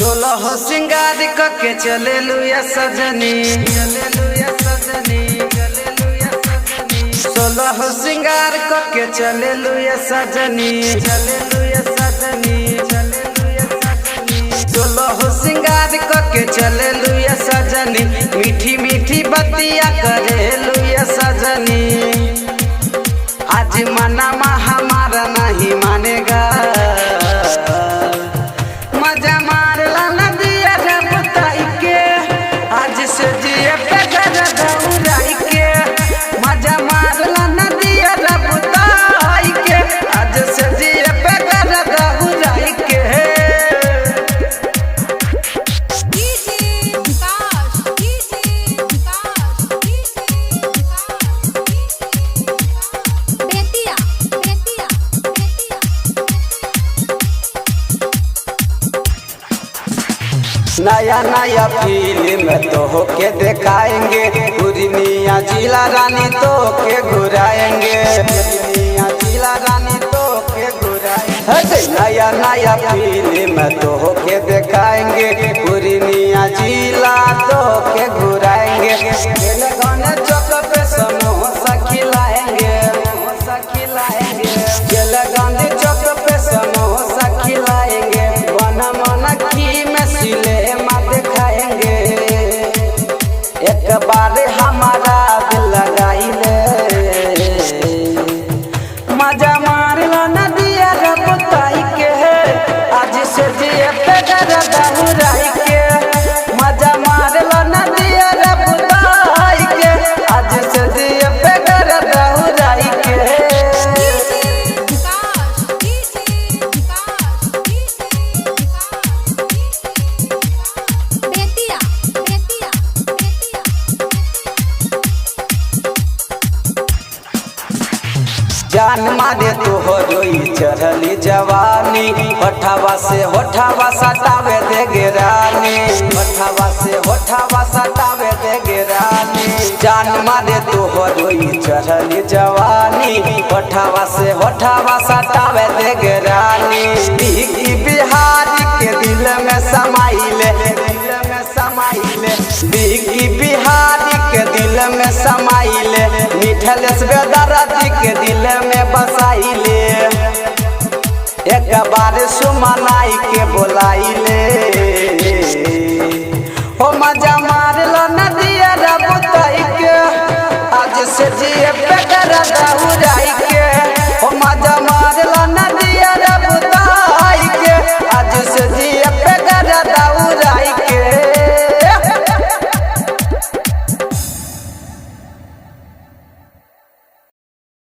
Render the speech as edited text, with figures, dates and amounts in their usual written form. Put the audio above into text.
सोलह सिंगार के चले लुया सजनी, सोलह सिंगार के चले लुया सजनी, सोलह सिंगार के चले लुया सजनी, मीठी मीठी बतिया करे लुया सजनी। आज मनामा हमारा नहीं मानेगा, मजा मारला नदिया रे बुताई के, आज से जिए पे घर दौड़ाई के। मजा मारला नदिया रे बुताई के, आज से जिए पे घर दौड़ाई के। नया नया फिल्म तो होके दिखाएंगे, पूर्णिया जिला रानी तो के घुराएंगे, पूर्णिया जिला रानी तो के घुराएंगे। नया नया फिल्म तो होके दिखाएंगे, पूर्णिया जिला तो के घुराएंगे। गाने चौक पे समोसा खिलाएंगे, समोसा खिलाएंगे। गांधी चौक पे समोसा खिलाएंगे, बना मना की में सिले एक बार हमारा दिल लगाई ले, मजा मारला नदिया रे बुताई के, आज से जिए पे घर दौड़ाई के। मजा मारला नदिया रे बुताई के, आज से जिए पे घर दौड़ाई के। जान मारे तो हो जोई चढ़ली जवानी, होठावा से होठावा सटावे दे गिरानी, होठावा से होठावा सटावे दे गिरानी। जान मारे तो हो जोई चढ़ली जवानी, होठावा से होठावा सटावे दे गिरानी। बिहारी के दिल में समाइले, दिल में समाइले, बिहारी के दिल में समाइले, मिठलेश बेदर्दी के दिल में बसाइले। एक बार सुमनाई के बोलाइले, हो मजा मारला नदिया रे बुताई के, आज से जिए पे घर दौड़ाई के।